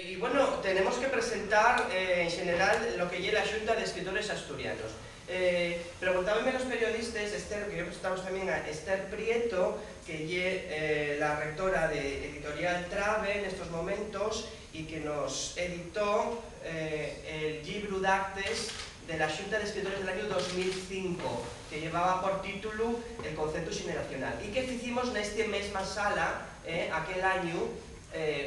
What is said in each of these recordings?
Y bueno, tenemos que presentar en general lo que lle la Xunta de Escritores Asturianos. Preguntábanme los periodistas, Esther, que presentamos tamén a Esther Prieto, que lle la rectora de Editorial Trave nestos momentos e que nos editó el libro d'actes de la Xunta de Escritores del año 2005, que llevaba por título El concepto generacional, y que hicimos nesta mesma sala aquel año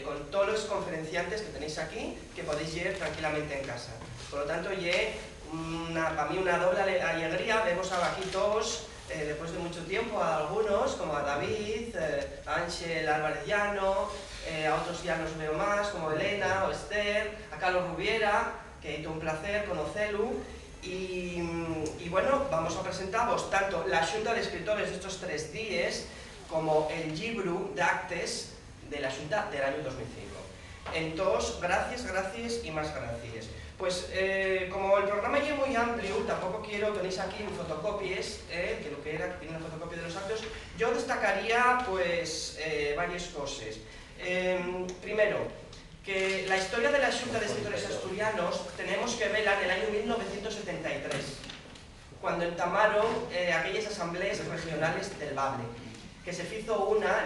con todos los conferenciantes que tenéis aquí, que podéis ir tranquilamente en casa. Por lo tanto, para mí una doble alegría. Vemos aquí todos, después de mucho tiempo, a algunos, como a David, a Ángel Álvarez Llano, a otros ya los veo más, como Elena o Esther, a Carlos Rubiera, que es un placer conocerlo. Y bueno, vamos a presentaros tanto la Xunta de Escritores de estos 3 días como el libro d'actes de la Xunta del año 2005. Entonces, gracias y más gracias. Pues como el programa es muy amplio, tampoco quiero, tenéis aquí fotocopias, que lo que era, que tiene una fotocopia de los actos, yo destacaría pues varias cosas. Primero, que la historia de la Xunta de Escritores Asturianos tenemos que verla en el año 1973, cuando entamaron aquellas asambleas regionales del Bable, que se hizo una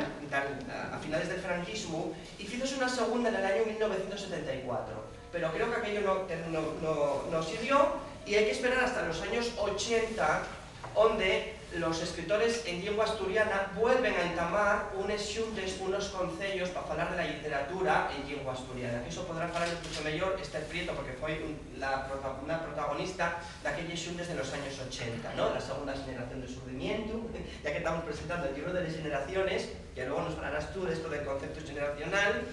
a finales del franquismo y hízose una segunda en el año 1974, pero creo que aquello no sirvió y hay que esperar hasta los años 80, donde los escritores en lengua asturiana vuelven a entamar unes xuntes, unos concellos para falar de la literatura en lengua asturiana. Eso podrá falar incluso mellor Esther Prieto, porque foi una protagonista daquellos xuntes de los años 80, ¿no? La segunda generación de Surdimiento, ya que estamos presentando el libro de las generaciones, que luego nos falarás tú de esto del concepto generacional.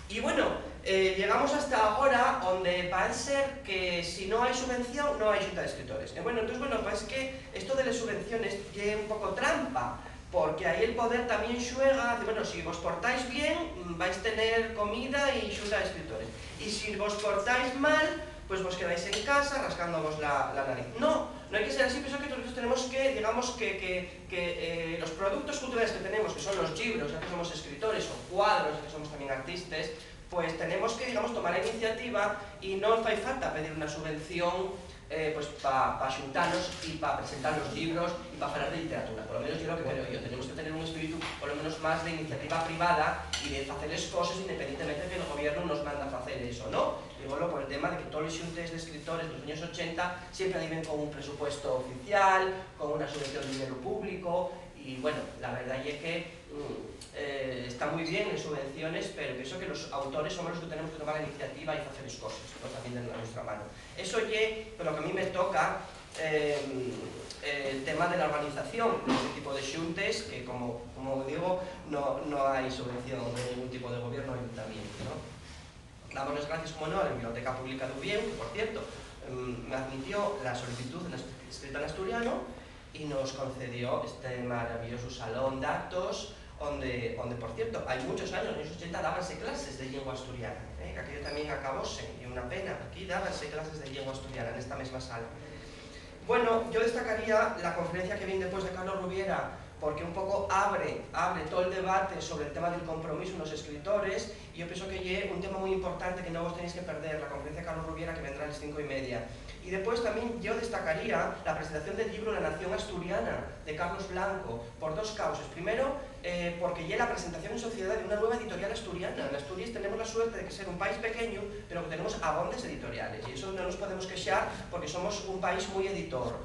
Y bueno, llegamos hasta ahora donde parece ser que si no hay subvención no hay Xunta de Escritores. Entonces, pues que esto de las subvenciones es un poco trampa, porque ahí el poder también juega, bueno, si vos portáis bien vais a tener comida y Xunta de Escritores, y si vos portáis mal, pues vos quedáis en casa rascándoos la nariz. No hay que ser así. Pienso que nosotros tenemos que, digamos, que los productos culturales que tenemos, que son los libros, ya que somos escritores, o cuadros, ya que somos también artistas, pues tenemos que, digamos, tomar la iniciativa y no fai falta pedir una subvención pues para xuntarnos y para presentar los libros y para hablar de literatura. Por lo menos yo lo que creo yo, tenemos que tener un espíritu por lo menos más de iniciativa privada y de hacerles cosas independientemente de que el gobierno nos manda a hacer eso, ¿no? Y bueno, por el tema de que todos los xuntes de escritores de los años 80 siempre viven con un presupuesto oficial, con una subvención de dinero público, y bueno, la verdad es que está muy bien las subvenciones, pero pienso que los autores somos los que tenemos que tomar la iniciativa y hacer las cosas, ¿no? También de nuestra mano. Eso es lo que a mí me toca, el tema de la organización de este tipo de xuntes, que como digo, no hay subvención de ningún tipo de gobierno o ayuntamiento, ¿no? Damos las gracias, como no, a la Biblioteca Pública de Ubieu, que por cierto me admitió la solicitud de la escrita en asturiano y nos concedió este maravilloso salón de actos donde por cierto, hay muchos años, en los 80 dábanse clases de lengua asturiana, que aquello también acabóse, y una pena, aquí dábanse clases de lengua asturiana en esta misma sala. Bueno, yo destacaría la conferencia que viene después de Carlos Rubiera, porque un poco abre todo el debate sobre el tema del compromiso en los escritores, y yo pienso que es un tema muy importante que no vos tenéis que perder, la conferencia de Carlos Rubiera, que vendrá a las 5:30. Y después también yo destacaría la presentación del libro La Nación Asturiana, de Carlos Blanco, por 2 causas. Primero, porque ya la presentación en sociedad de una nueva editorial asturiana. En Asturias tenemos la suerte de ser un país pequeño, pero que tenemos abondes editoriales, y eso no nos podemos queixar porque somos un país muy editor.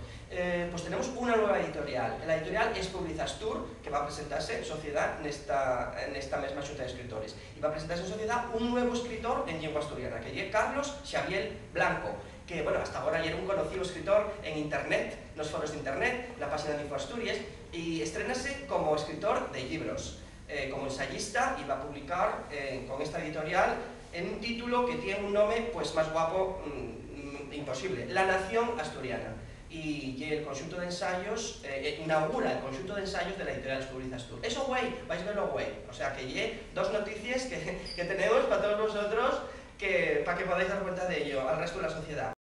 Pues tenemos una nueva editorial, la editorial Es Publizastur, que va a presentarse en sociedad en esta misma Xunta de Escritores, y va a presentarse en sociedad un nuevo escritor en lengua asturiana, que es Carlos Xavier Blanco, que bueno, hasta ahora ya era un conocido escritor en internet, en los foros de internet, la página de InfoAsturias, y estrenase como escritor de libros, como ensayista, y va a publicar con esta editorial en un título que tiene un nombre pues más guapo imposible, La Nación Asturiana. Y el conjunto de ensayos, inaugura el conjunto de ensayos de la editorial Es Publizastur. Eso güey, vais a verlo güey. O sea que 2 noticias que tenemos para todos vosotros, para que podáis dar cuenta de ello al resto de la sociedad.